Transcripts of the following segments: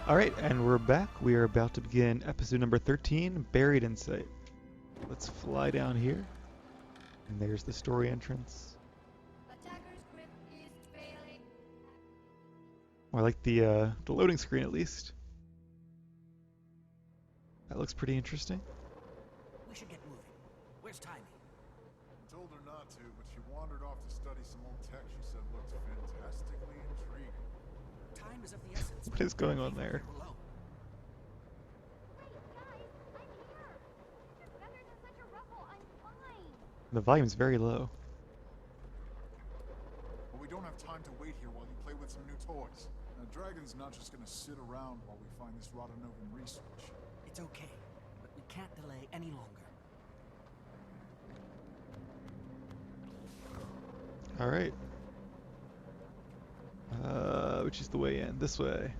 Alright, and we're back. We are about to begin episode number 13, Buried in Sight. Let's fly down here. And there's the story entrance. Attacker's grip is failing. I like the loading screen at least. That looks pretty interesting. We should get moving. Where's Timmy? I told her not to, but she wandered off to study some old tech she said looked fantastically intriguing. Time is of the essence. What is going on there? Below. Wait, guys, I'm here. Just feathers in such a ruffle, I'm fine. The volume's very low. But we don't have time to wait here while you play with some new toys. Now, Dragon's not just gonna sit around while we find this Rodanovan research. It's okay, but we can't delay any longer. Alright. Which is the way in? This way.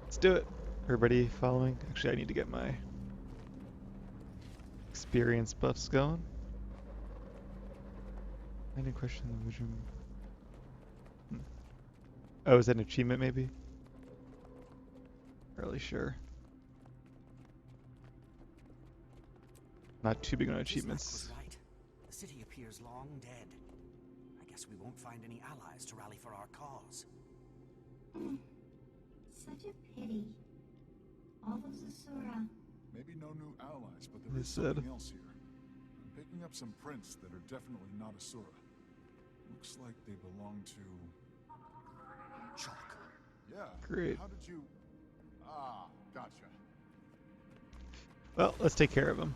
Let's do it. Everybody following? Actually, I need to get my experience buffs going. Any question in the vision? Oh, is that an achievement maybe? Not really sure. Not too big on achievements. Was right. The city appears long dead. I guess we won't find any allies to rally for our cause. Such a pity. All those Asura. Maybe no new allies, but there They is said. something else here. I'm picking up some prints that are definitely not Asura. Looks like they belong to... Chalk. Yeah. Great. How did you... Ah, gotcha. Well, let's take care of him.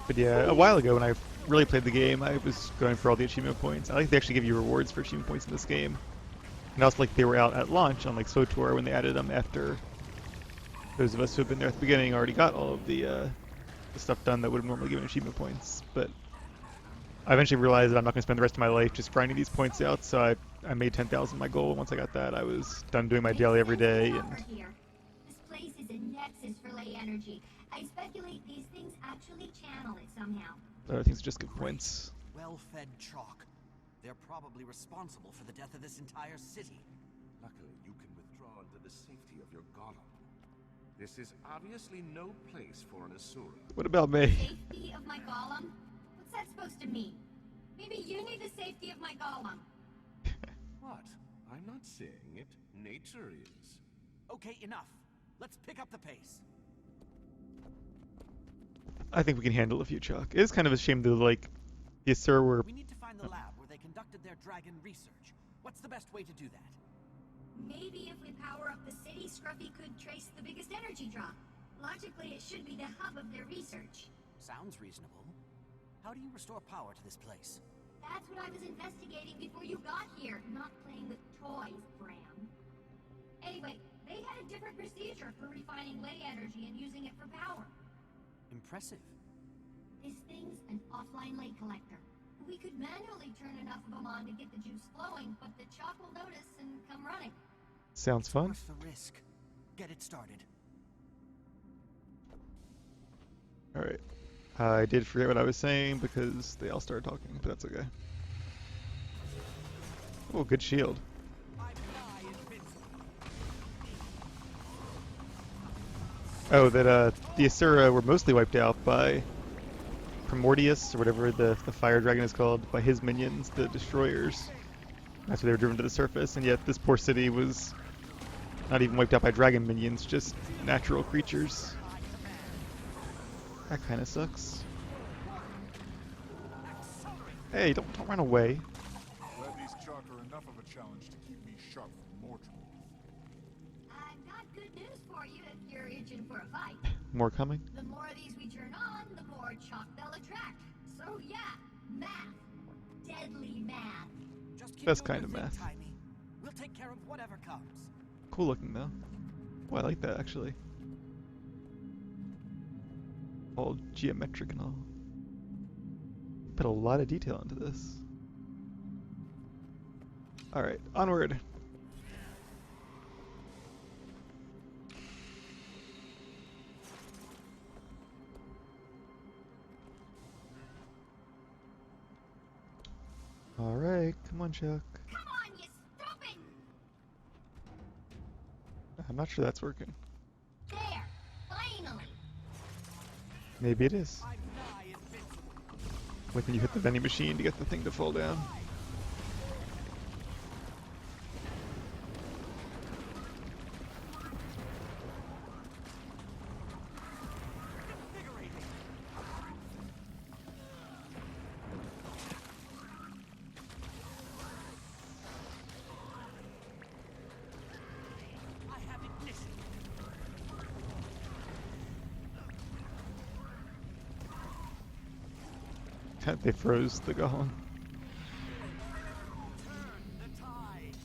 But yeah, a while ago when I really played the game, I was going for all the achievement points. I like they actually give you rewards for achievement points in this game. And also like they were out at launch on like SWTOR when they added them after those of us who have been there at the beginning already got all of the stuff done that would have normally given achievement points. But I eventually realized that I'm not going to spend the rest of my life just grinding these points out, so I made 10,000 my goal. Once I got that, I was done doing my daily every day. And This place is a nexus for ley energy. I speculate these things actually channel it somehow. other things just give points. Well-fed chalk. They're probably responsible for the death of this entire city. Luckily, you can withdraw into the safety of your golem. This is obviously no place for an Asura. What about me? Safety of my golem? What's that supposed to mean? Maybe you need the safety of my golem. What? I'm not saying it. Nature is. Okay, enough. Let's pick up the pace. I think we can handle a few, Chuck. It is kind of a shame that like the Asura were. We need to find the lab where they conducted their dragon research. What's the best way to do that? Maybe if we power up the city, Scruffy could trace the biggest energy drop. Logically, it should be the hub of their research. Sounds reasonable. How do you restore power to this place? That's what I was investigating before you got here, not playing with toys, Bram. Anyway, they had a different procedure for refining ley energy and using it for power. Impressive. This thing's an offline ley collector. We could manually turn enough of them on to get the juice flowing, but the chalk will notice and come running. Sounds fun. Worth the risk. Get it started. Alright. I did forget what I was saying because they all started talking, but that's okay. Oh, good shield. Oh, that the Asura were mostly wiped out by Primordius, or whatever the fire dragon is called, by his minions, the destroyers. That's why they were driven to the surface, and yet this poor city was not even wiped out by dragon minions, just natural creatures. That kind of sucks. Hey, don't run away. Glad these chalk are enough of a challenge to keep me sharp from Mordremorth. I've got good news for you if you're itching for a fight. More coming? The more of these we turn on, the more chalk they'll attract. So yeah, math. Deadly math. Just keep Best doing kind your of thing, math. Timey. We'll take care of whatever comes. Cool looking though. Oh, I like that actually. All geometric and all. Put a lot of detail into this. Alright, onward. Alright, come on, Chuck. Come on, you stupid! I'm not sure that's working. There! Finally! Maybe it is. I'm nigh invincible. Wait till you hit the vending machine to get the thing to fall down. Invigorating. I have ignition. They froze the golem. Turn the tide.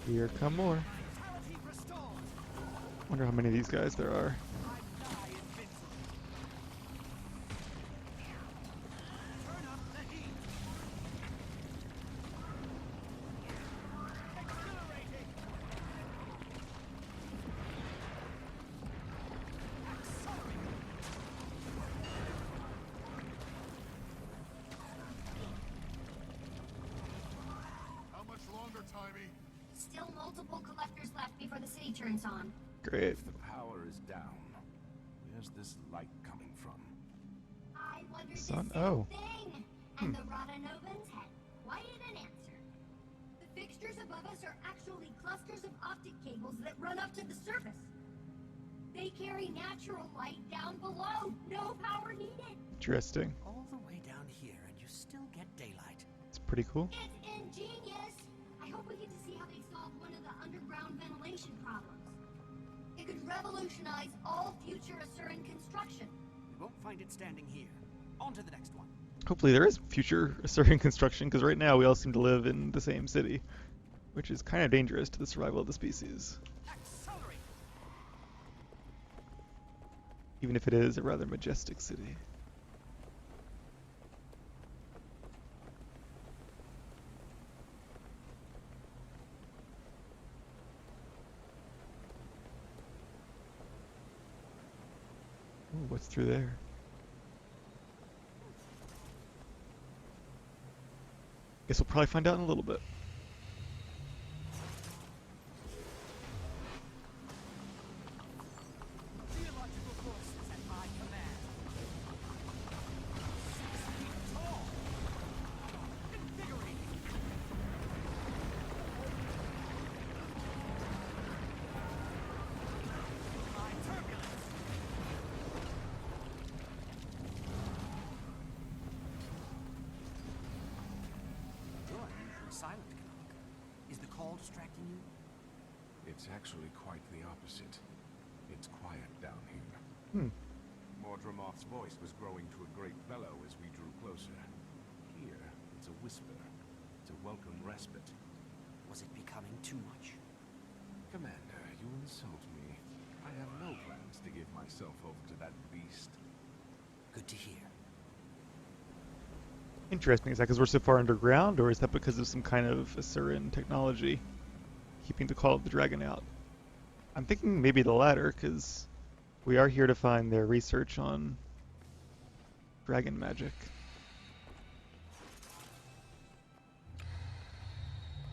Here come more. Vitality restored. Wonder how many of these guys there are. I'm nigh invincible. Turn up the heat. Exhilarating. Accelerating. How much longer, Timey? Still multiple collectors left before the city turns on. Great. If the power is down, where's this light coming from? I wondered the Sun- same oh. thing. And the Rodanovans had quite an answer. The fixtures above us are actually clusters of optic cables that run up to the surface. They carry natural light down below. No power needed. Interesting. All the way down here, and you still get daylight. It's pretty cool. It's ingenious. I hope we get to see how they solve one of the underground ventilation problems. It could revolutionize all future Asuran construction. We won't find it standing here. On to the next one. Hopefully there is future Assyrian construction, because right now we all seem to live in the same city, which is kind of dangerous to the survival of the species, Accelerate. even if it is a rather majestic city. Ooh, what's through there? Guess we'll probably find out in a little bit. Geological forces at my command. 6 feet tall. Invigorating. My turbulence. You're unusually silent, Canuck. Is the call distracting you? It's actually quite the opposite. It's quiet down here. Hmm. Mordremorth's voice was growing to a great bellow as we drew closer. Here, it's a whisper. It's a welcome respite. Was it becoming too much? Commander, you insult me. I have no plans to give myself over to that beast. Good to hear. Interesting. Is that because we're so far underground, or is that because of some kind of Assyrian technology keeping the call of the dragon out? I'm thinking maybe the latter, because we are here to find their research on dragon magic.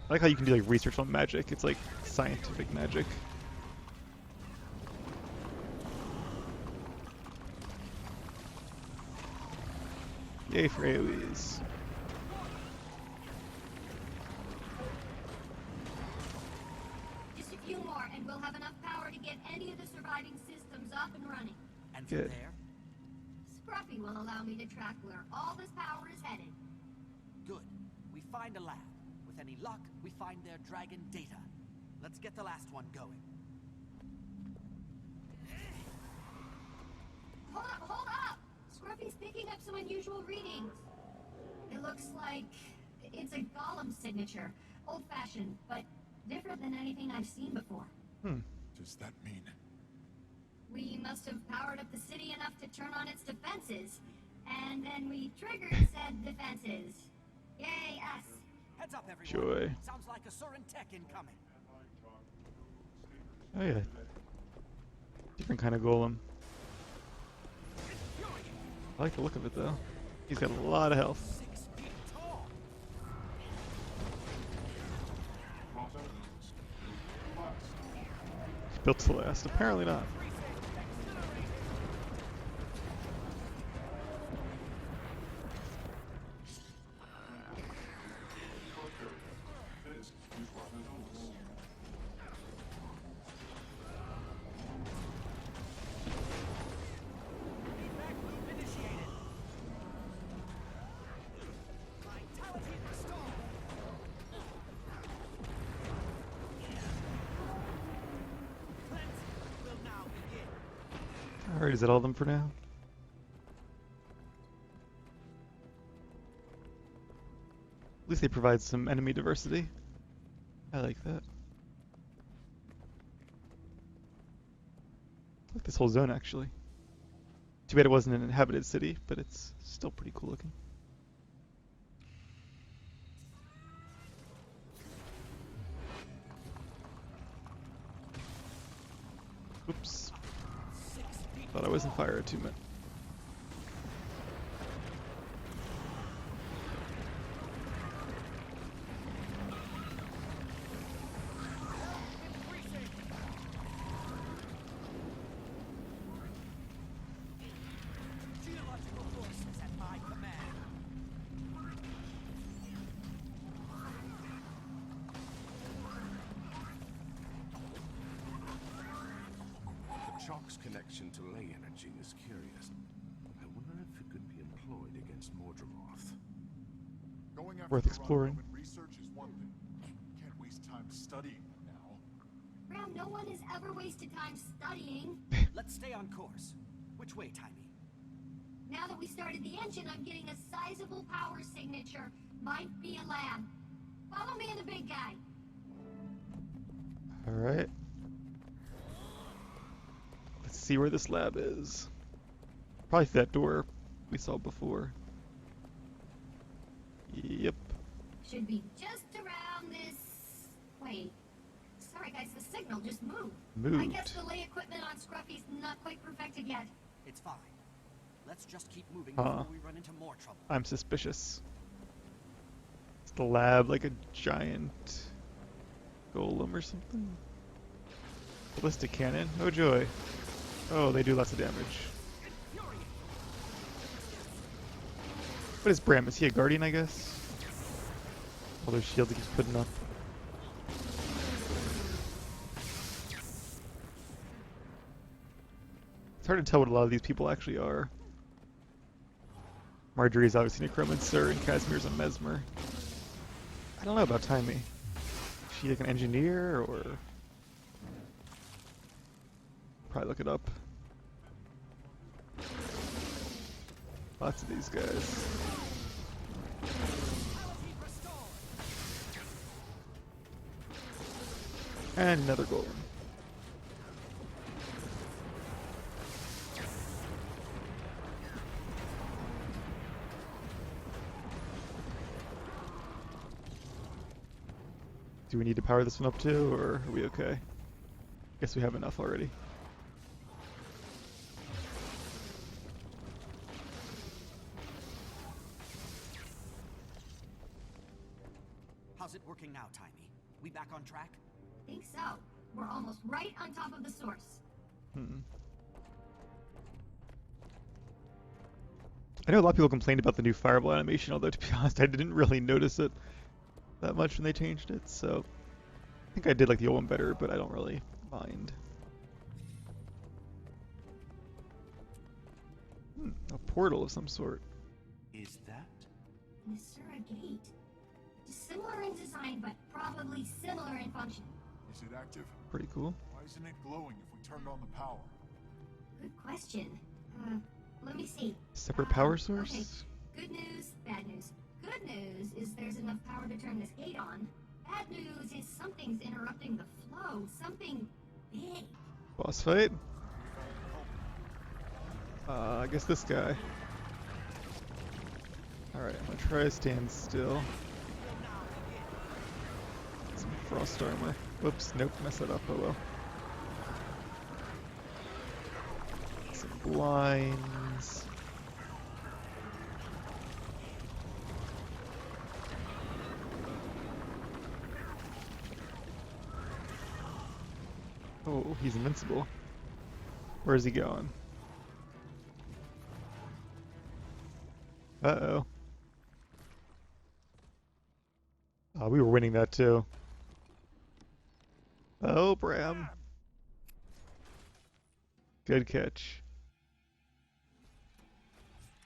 I like how you can do like research on magic. It's like scientific magic. Yay for AoEs. Just a few more, and we'll have enough power to get any of the surviving systems up and running. And from Good. there? Scruffy will allow me to track where all this power is headed. Good. We find a lab. With any luck, we find their dragon data. Let's get the last one going. Hold up, hold up! Scruffy's picking up some unusual readings. It looks like it's a golem signature. Old-fashioned, but different than anything I've seen before. Does that mean? We must have powered up the city enough to turn on its defenses. And then we triggered said defenses. Yay, us. Heads up, everyone. Joy. Sounds like a Surin tech incoming. Oh yeah. Different kind of golem. I like the look of it though. He's got a lot of health. 6 feet tall. He's built to last. Apparently not. Feedback loop initiated. Vitality restored. Cleansing will now begin. Alright, is that all of them for now? At least they provide some enemy diversity. I like that. I like this whole zone actually. Too bad it wasn't an inhabited city, but it's still pretty cool looking. Oops. 6 feet. Thought I was in fire attunement. Increasing. Geological forces at my command. The chalk's connection to ley energy is curious. I wonder if it could be employed against Mordremorth. Going after Worth the exploring. Ronovan research is one thing. Can't waste time studying now. Ram, no one has ever wasted time studying. Let's stay on course. Which way, Timey? Now that we started the engine, I'm getting a sizable power signature. Might be a lab. Follow me and the big guy. Alright. Let's see where this lab is. Probably through that door we saw before. Yep. Should be just around this... Wait. Sorry guys, the signal just moved. I guess Moved. the lay equipment on Scruffy's not quite perfected yet. It's fine. Let's just keep moving Huh. before we run into more trouble. I'm suspicious. Is the lab like a giant golem or something? Ballistic cannon? Oh joy. Oh, they do lots of damage. What is Bram? Is he a guardian, I guess? All those shields he keeps putting up. It's hard to tell what a lot of these people actually are. Marjorie's obviously Necromancer and Casimir's a Mesmer. I don't know about Timey. Is she like an engineer or... Probably look it up. Lots of these guys. And another golem. Do we need to power this one up too, or are we okay? Guess we have enough already. How's it working now, Timey? We back on track? Think so. We're almost right on top of the source. I know a lot of people complained about the new fireball animation, although to be honest, I didn't really notice it that much when they changed it, so I think I did like the old one better, but I don't really mind. A portal of some sort. Is that? Nisura Gate. Similar in design, but probably similar in function. Is it active? Pretty cool. Why isn't it glowing if we turned on the power? Good question. Let me see. Separate power Okay. source? Good news, bad news. Good news is there's enough power to turn this gate on. Bad news is something's interrupting the flow. Something big. Boss fight? I guess this guy. Alright, I'm gonna try to stand still. frost armor. Whoops, nope, messed that up. Oh well. Some blinds. Oh, he's invincible. Where is he going? Uh-oh. Oh, we were winning that too. Oh, Bram. Good catch.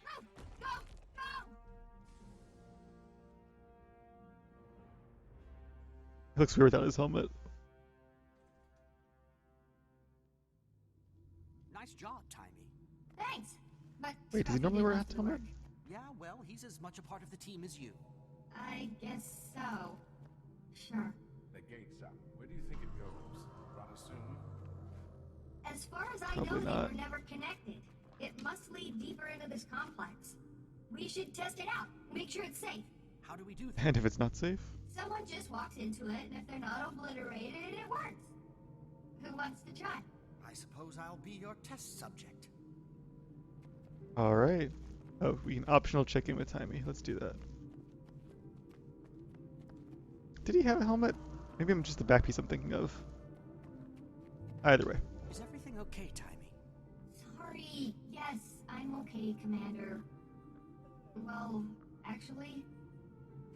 Go! Go! Go! He looks weird without his helmet. Nice job, Timey. Thanks. But Wait, does he Scruffy normally did wear a most of the helmet? work. Yeah, well, he's as much a part of the team as you. I guess so. Sure. The gate's up. Where do you think it goes? Rather soon? As far as I Probably know, not. they were never connected. It must lead deeper into this complex. We should test it out. Make sure it's safe. How do we do that? And if it's not safe? Someone just walks into it, and if they're not obliterated, it works. Who wants to try? I suppose I'll be your test subject. Alright. Oh, we can optional check in with Timey. Let's do that. Did he have a helmet? Maybe I'm just the back piece I'm thinking of. Either way. Is everything okay, Timey? Sorry. Yes, I'm okay, Commander. Well, actually,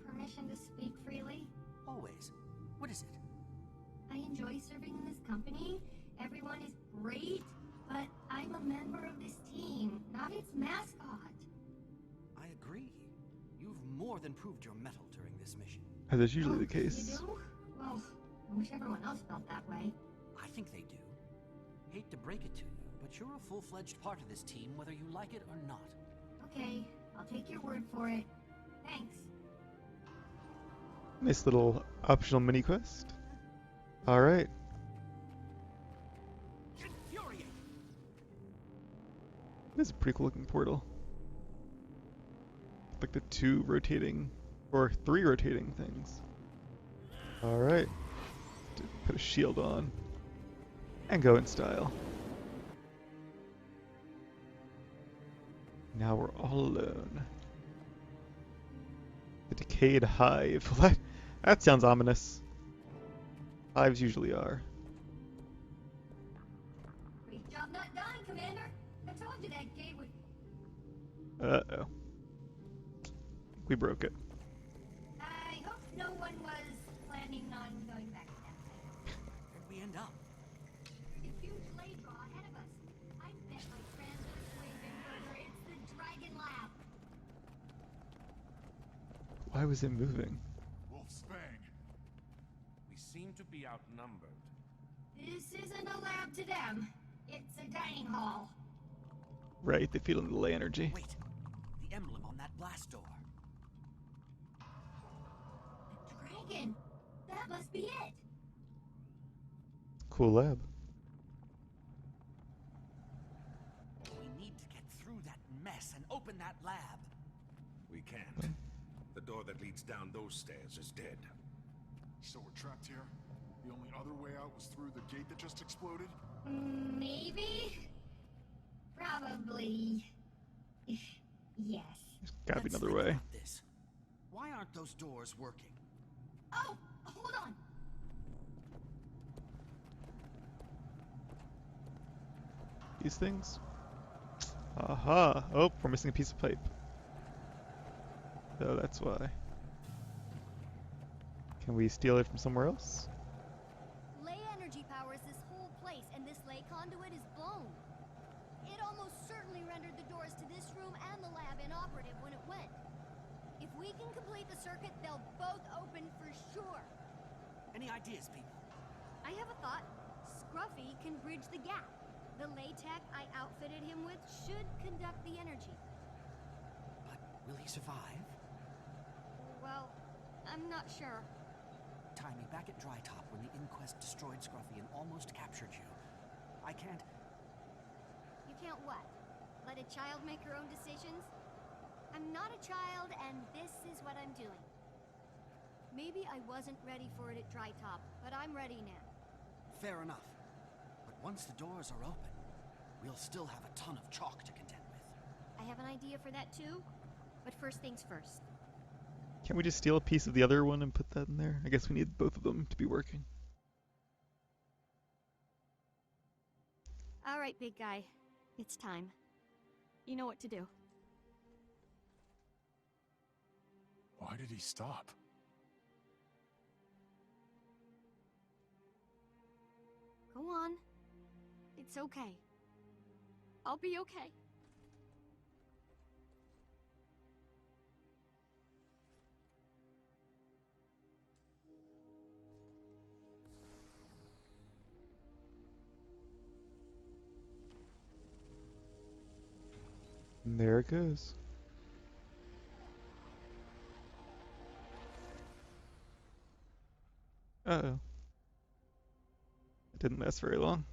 permission to speak freely? Always. What is it? I enjoy serving in this company. Everyone is great, but I'm a member of this team, not its mascot. I agree. You've more than proved your mettle during this mission. As is usually the You case. do? Well, I wish everyone else felt that way. I think they do. Hate to break it to you, but you're a full-fledged part of this team, whether you like it or not. Okay, I'll take your word for it. Thanks. Nice little optional mini quest. Alright. Infuriate! This is a pretty cool looking portal. Like the 2 rotating, or 3 rotating things. Alright. Put a shield on. And go in style. Now we're all alone. The decayed hive. That sounds ominous. Hives usually are. Great job not dying, Commander. I told you that gate would... Uh-oh. We broke it. I hope no one was planning on going back to that place. Where'd we end up? A huge blade draw ahead of us. I bet my transpersuade inverter it's the Dragon Lab. Why was it moving? Wolf's Fang. We seem to be outnumbered. This isn't a lab to them. It's a dining hall. Right, they feel the delay energy. Wait. The emblem on that blast door. The dragon. That must be it. Cool lab. We need to get through that mess and open that lab. We can't. The door that leads down those stairs is dead. So we're trapped here? The only other way out was through the gate that just exploded? Maybe? Probably. Yes. There's gotta be Let's another think way. about this. Why aren't those doors working? Oh, hold on. These things? Aha! Oh, we're missing a piece of pipe. Oh, that's why. Can we steal it from somewhere else? Ley energy powers this whole place, and this ley conduit is blown. It almost certainly rendered the doors to this room and the lab inoperative when it went. If we can complete the circuit, they'll both open for sure. Any ideas, people? I have a thought. Scruffy can bridge the gap. The ley tech I outfitted him with should conduct the energy. But will he survive? Well, I'm not sure. Timey, back at Dry Top when the Inquest destroyed Scruffy and almost captured you. I can't... You can't what? Let a child make her own decisions? I'm not a child, and this is what I'm doing. Maybe I wasn't ready for it at Dry Top, but I'm ready now. Fair enough. But once the doors are open, we'll still have a ton of chalk to contend with. I have an idea for that too, but first things first. Can't we just steal a piece of the other one and put that in there? I guess we need both of them to be working. All right, big guy. It's time. You know what to do. Why did he stop? Go on. It's okay. I'll be okay. And there it goes. Uh-oh. It didn't last very long.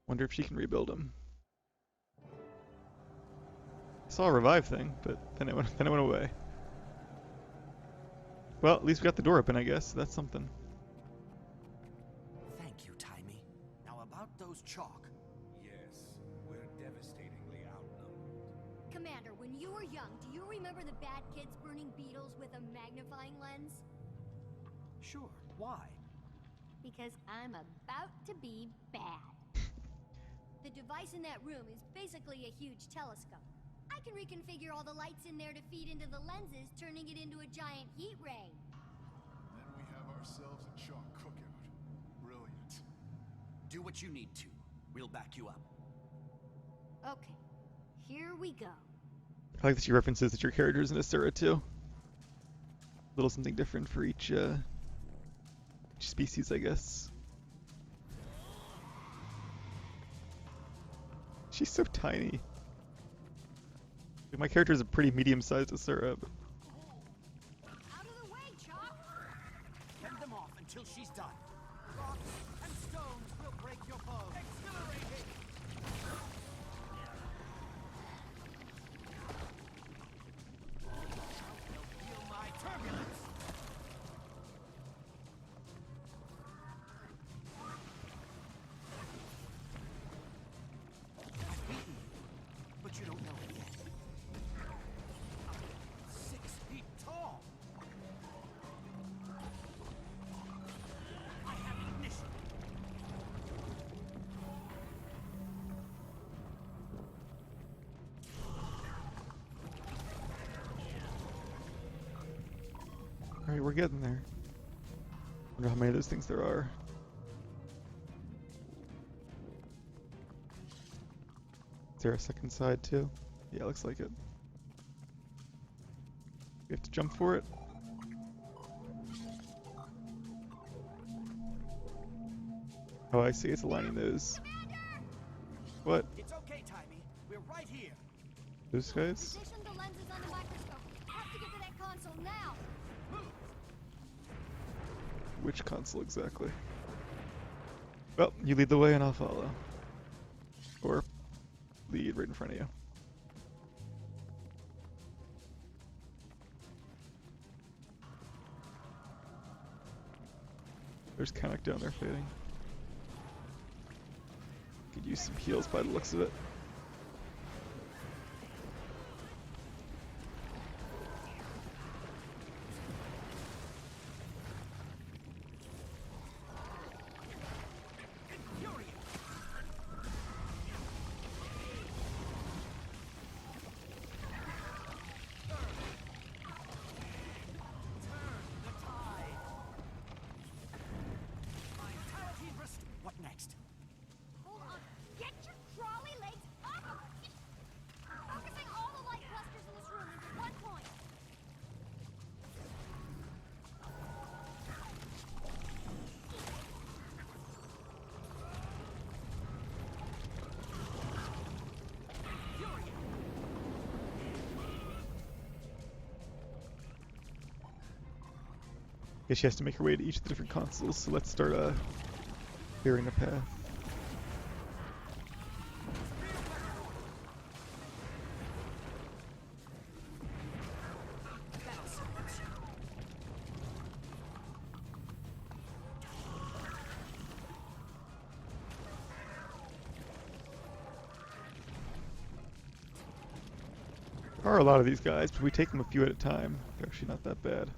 Wonder if she can rebuild him. I saw a revive thing, but then it went away. Well, at least we got the door open, I guess. That's something. Thank you, Timey. Now about those chalk. Yes, we're devastatingly outnumbered. Commander, when you were young, do you remember the bad kids burning beetles with a magnifying lens? Sure, why? Because I'm about to be bad. The device in that room is basically a huge telescope. I can reconfigure all the lights in there to feed into the lenses, turning it into a giant heat ray. And then we have ourselves a chalk cookout. Brilliant. Do what you need to. We'll back you up. Okay, here we go. I like that she references that your character is an Asura too. A little something different for each species, I guess. She's so tiny. My character is a pretty medium-sized Asura, but Out of the way, Chalk! Fend them off until she's done. Rocks and stones will break your bow. Exhilarating! You'll feel my turbulence! I've beaten you, but you don't know it yet. 6 feet tall! I have ignition! alright, we're getting there. Wonder how many of those things there are. Is there a second side too? Yeah, looks like it. We have to jump for it. Oh, I see. It's aligning those. What? It's okay, Timey. We're right here. Those guys? Position the lenses on the microscope. Have to get to that console now. Which console exactly? Well, you lead the way and I'll follow. Or lead right in front of you. There's Kamek down there fighting. Could use some heals by the looks of it. What next? Hold on. Get your crawly legs off of it! Focusing all the light clusters in this room into one point. Guess she has to make her way to each of the different consoles, so let's start clearing the path. There are a lot of these guys, but we take them a few at a time. They're actually not that bad.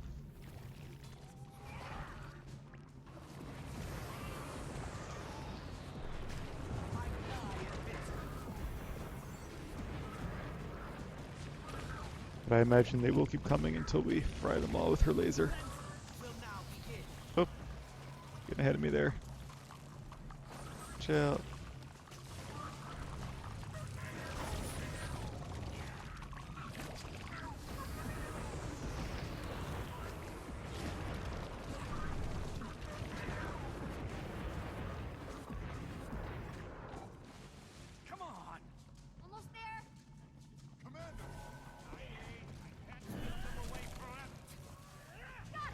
But I imagine they will keep coming until we fry them all with her laser. Oh, getting ahead of me there. Chill. Almost there.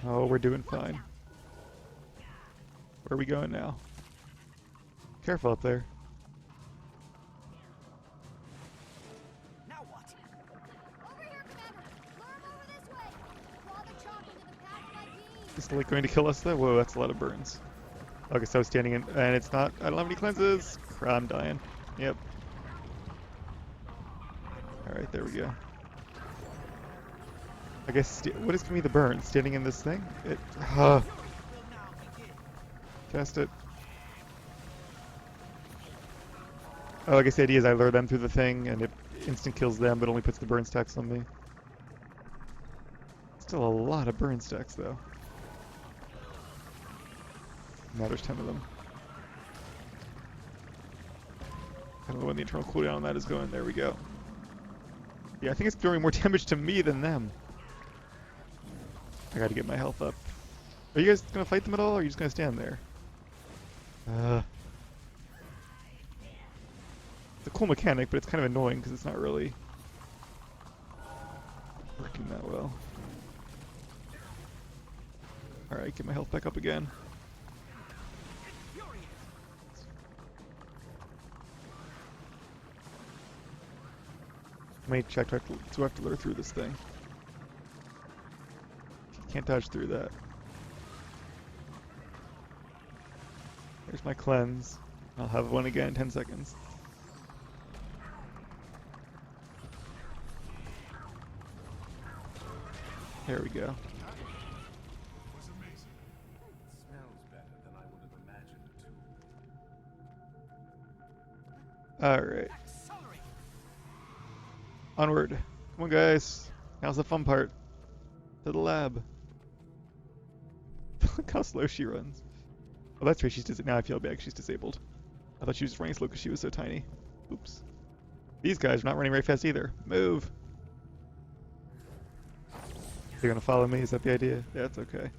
Oh, we're doing fine. Where are we going now? Careful up there. Now what? Over here, Commander. Lure him over this way. Draw the chop into the path of my beam. Is the lake going to kill us though? Whoa, that's a lot of burns. Okay, so I was standing in, and it's not. I don't have any cleanses. I'm dying. Yep. Alright, there we go. I guess, what is giving me the burn? Standing in this thing? It, cast it. Oh, I guess the idea is I lure them through the thing, and it instant kills them, but only puts the burn stacks on me. Still a lot of burn stacks, though. Now there's 10 of them. I don't know when the internal cooldown on that is going. There we go. Yeah, I think it's throwing more damage to me than them. I gotta get my health up. Are you guys gonna fight them at all, or are you just gonna stand there? It's a cool mechanic, but it's kind of annoying because it's not really working that well. Alright, get my health back up again. How many check do I have to lure through this thing? Can't dodge through that. There's my cleanse. I'll have one again in 10 seconds. There we go. Smells better than I would have imagined it to. Alright. Onward. Come on, guys. Now's the fun part. To the lab. Look how slow she runs. Oh, that's right. She's now I feel bad. She's disabled. I thought she was just running slow because she was so tiny. Oops. These guys are not running very fast either. Move. They're gonna follow me. Is that the idea? Yeah, that's okay.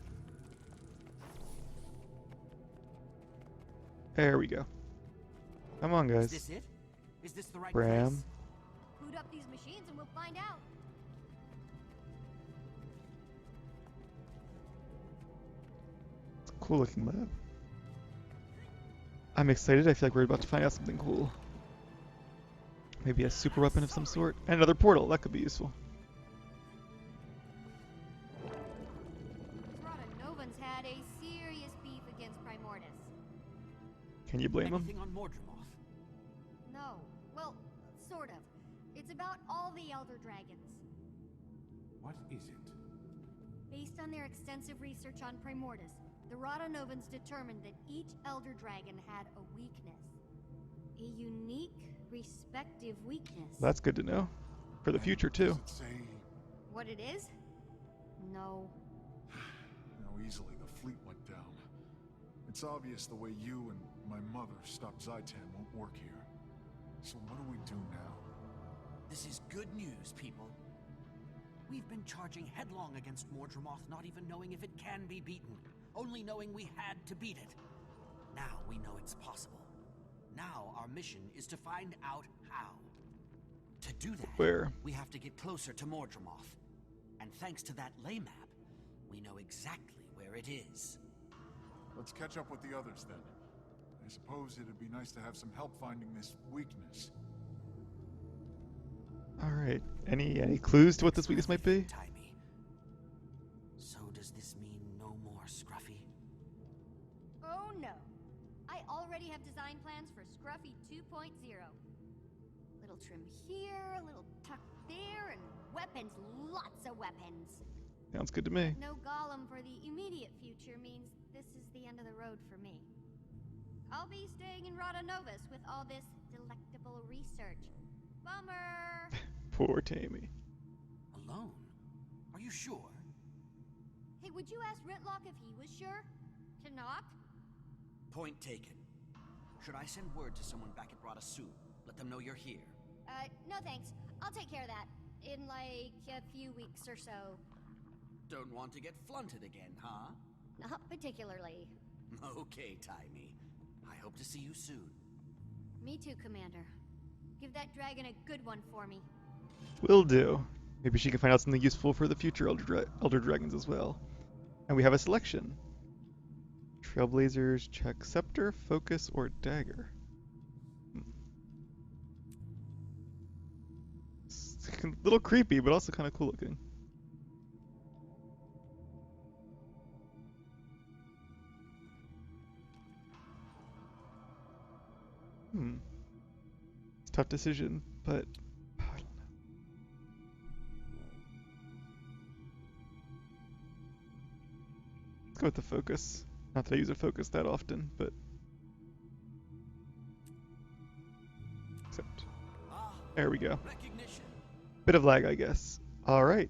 There we go. Come on, guys. Is this it? Is this the right Bram. place? Boot up these machines and we'll find out. It's a cool looking lab. I'm excited. I feel like we're about to find out something cool. Maybe a super weapon of some sort. And another portal. That could be useful. Novans had a serious beef against Primordus. Can you blame them? Anything on Mordremorth? No. Well, sort of. It's about all the Elder Dragons. What is it? Based on their extensive research on Primordus, the Novans determined that each Elder Dragon had a weakness. A unique, respective weakness. That's good to know. For the future, too. Does it say What it is? No. how easily the fleet went down? It's obvious the way you and my mother stopped Zaitan won't work here. So what do we do now? This is good news, people. We've been charging headlong against Mordremorth, not even knowing if it can be beaten. Only knowing we had to beat it. Now we know it's possible. Now our mission is to find out how. To do that, Where? we have to get closer to Mordremorth. And thanks to that lay map, we know exactly where it is. Let's catch up with the others then. I suppose it'd be nice to have some help finding this weakness. Alright. Any clues to what this weakness might be? Timey. So does this mean no more Scruffy? Oh no. I already have design plans for Scruffy 2.0. Little trim here, a little tuck there, and weapons, lots of weapons. Sounds good to me. No golem for the immediate future means this is the end of the road for me. I'll be staying in Rada Novus with all this delectable research. Bummer! Poor Tammy. Alone? Are you sure? Hey, would you ask Ritlock if he was sure? To not? Point taken. Should I send word to someone back at Rada soon? Let them know you're here. No thanks. I'll take care of that. In like a few weeks or so. Don't want to get flunted again, huh? Not particularly. Okay, Timey. I hope to see you soon. Me too, Commander. Give that dragon a good one for me. Will do. Maybe she can find out something useful for the future Elder Dragons as well. And we have a selection. Trailblazers check Scepter, Focus, or Dagger. It's a little creepy, but also kind of cool looking. It's a tough decision, but I don't know. Let's go with the focus. Not that I use a focus that often, but except there we go. Recognition. Bit of lag, I guess. All right.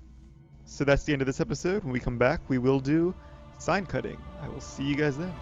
So that's the end of this episode. When we come back, we will do sign cutting. I will see you guys then.